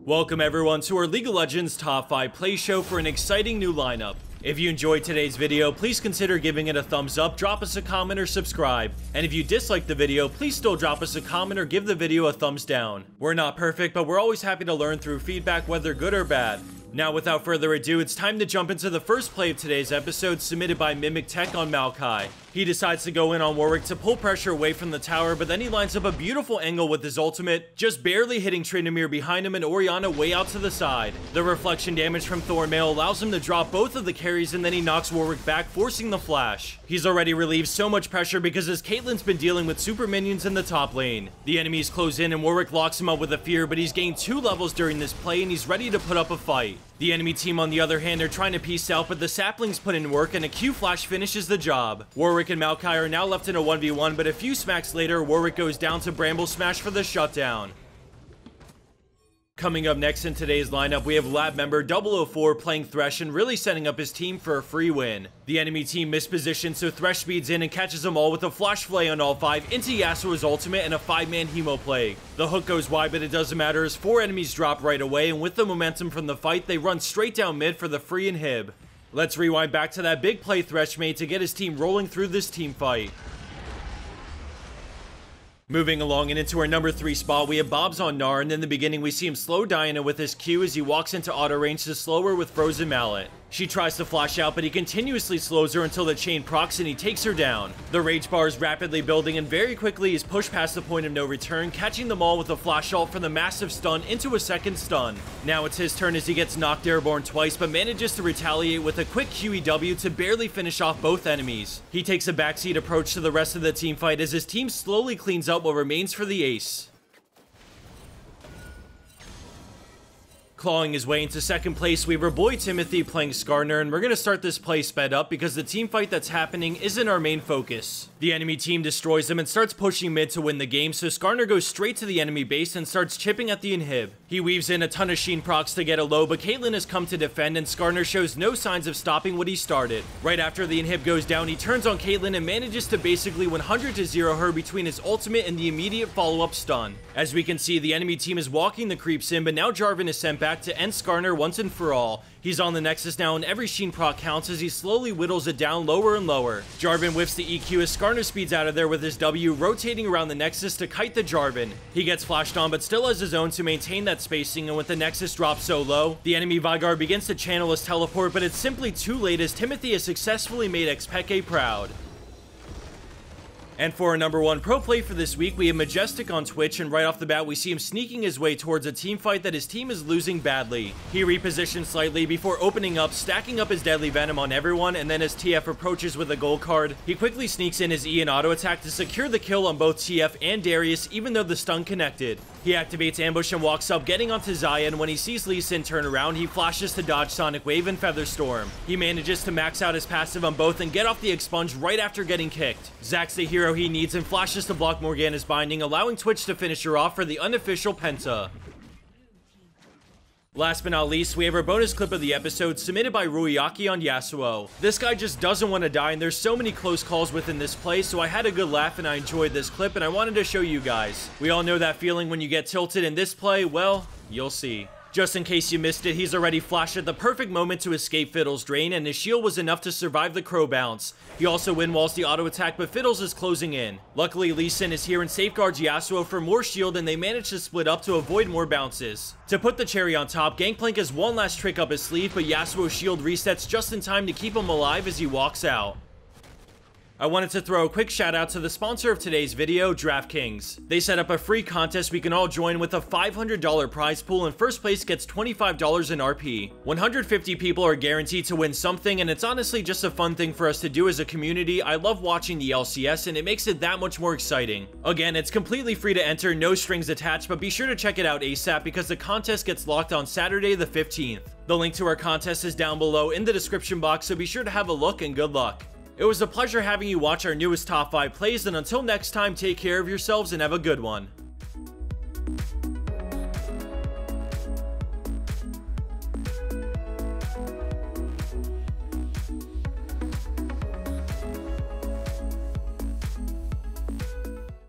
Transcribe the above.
Welcome everyone to our League of Legends Top 5 Play Show for an exciting new lineup. If you enjoyed today's video, please consider giving it a thumbs up, drop us a comment, or subscribe. And if you disliked the video, please still drop us a comment or give the video a thumbs down. We're not perfect, but we're always happy to learn through feedback, whether good or bad. Now, without further ado, it's time to jump into the first play of today's episode, submitted by Mimicked on Maokai. He decides to go in on Warwick to pull pressure away from the tower, but then he lines up a beautiful angle with his ultimate, just barely hitting Tryndamere behind him and Orianna way out to the side. The reflection damage from Thornmail allows him to drop both of the carries, and then he knocks Warwick back, forcing the flash. He's already relieved so much pressure because his Caitlyn's been dealing with super minions in the top lane. The enemies close in and Warwick locks him up with a fear, but he's gained 2 levels during this play and he's ready to put up a fight. The enemy team, on the other hand, are trying to peace out, but the saplings put in work and a Q flash finishes the job. Warwick and Maokai are now left in a 1v1, but a few smacks later, Warwick goes down to Bramble Smash for the shutdown. Coming up next in today's lineup, we have lab member 004 playing Thresh and really setting up his team for a free win. The enemy team mispositioned, so Thresh speeds in and catches them all with a flash flay on all 5 into Yasuo's ultimate and a 5-man Hemo Plague. The hook goes wide, but it doesn't matter as 4 enemies drop right away, and with the momentum from the fight, they run straight down mid for the free inhib. Let's rewind back to that big play Thresh made to get his team rolling through this team fight. Moving along and into our number 3 spot, we have Bobs on Gnar, and in the beginning we see him slow Diana with his Q as he walks into auto range to slow her with Frozen Mallet. She tries to flash out, but he continuously slows her until the chain procs and he takes her down. The rage bar is rapidly building and very quickly is pushed past the point of no return, catching them all with a flash ult for the massive stun into a second stun. Now it's his turn as he gets knocked airborne twice, but manages to retaliate with a quick QEW to barely finish off both enemies. He takes a backseat approach to the rest of the team fight as his team slowly cleans up what remains for the ace. Clawing his way into second place, we have our boy Timothy playing Skarner, and we're going to start this play sped up because the team fight that's happening isn't our main focus. The enemy team destroys him and starts pushing mid to win the game, so Skarner goes straight to the enemy base and starts chipping at the inhib. He weaves in a ton of Sheen procs to get a low, but Caitlyn has come to defend and Skarner shows no signs of stopping what he started. Right after the inhib goes down, he turns on Caitlyn and manages to basically 100-0 her between his ultimate and the immediate follow-up stun. As we can see, the enemy team is walking the creeps in, but now Jarvan is sent back to end Skarner once and for all. He's on the Nexus now and every Sheen proc counts as he slowly whittles it down lower and lower. Jarvan whiffs the EQ as Skarner speeds out of there with his W, rotating around the Nexus to kite the Jarvan. He gets flashed on but still has his own to maintain that spacing, and with the Nexus dropped so low, the enemy Veigar begins to channel his teleport, but it's simply too late as Timothy has successfully made Xpeke proud. And for our number 1 pro play for this week, we have Mãjestic on Twitch, and right off the bat we see him sneaking his way towards a team fight that his team is losing badly. He repositions slightly before opening up, stacking up his deadly venom on everyone, and then as TF approaches with a gold card, he quickly sneaks in his E and auto attack to secure the kill on both TF and Darius, even though the stun connected. He activates ambush and walks up, getting onto Xayah, and when he sees Lee Sin turn around, he flashes to dodge Sonic Wave and Featherstorm. He manages to max out his passive on both and get off the expunge right after getting kicked. Zack's the hero he needs and flashes to block Morgana's binding, allowing Twitch to finish her off for the unofficial Penta. Last but not least, we have our bonus clip of the episode submitted by Ruyaki on Yasuo. This guy just doesn't want to die, and there's so many close calls within this play, so I had a good laugh and I enjoyed this clip and I wanted to show you guys. We all know that feeling when you get tilted in this play. Well, you'll see. Just in case you missed it, he's already flashed at the perfect moment to escape Fiddle's drain, and his shield was enough to survive the crow bounce. He also win-walls the auto attack, but Fiddles is closing in. Luckily, Lee Sin is here and safeguards Yasuo for more shield, and they manage to split up to avoid more bounces. To put the cherry on top, Gangplank has one last trick up his sleeve, but Yasuo's shield resets just in time to keep him alive as he walks out. I wanted to throw a quick shout out to the sponsor of today's video, DraftKings. They set up a free contest we can all join with a $500 prize pool, and first place gets $25 in RP. 150 people are guaranteed to win something, and it's honestly just a fun thing for us to do as a community. I love watching the LCS, and it makes it that much more exciting. Again, it's completely free to enter, no strings attached, but be sure to check it out ASAP because the contest gets locked on Saturday the 15th. The link to our contest is down below in the description box, so be sure to have a look and good luck. It was a pleasure having you watch our newest top 5 plays, and until next time, take care of yourselves and have a good one.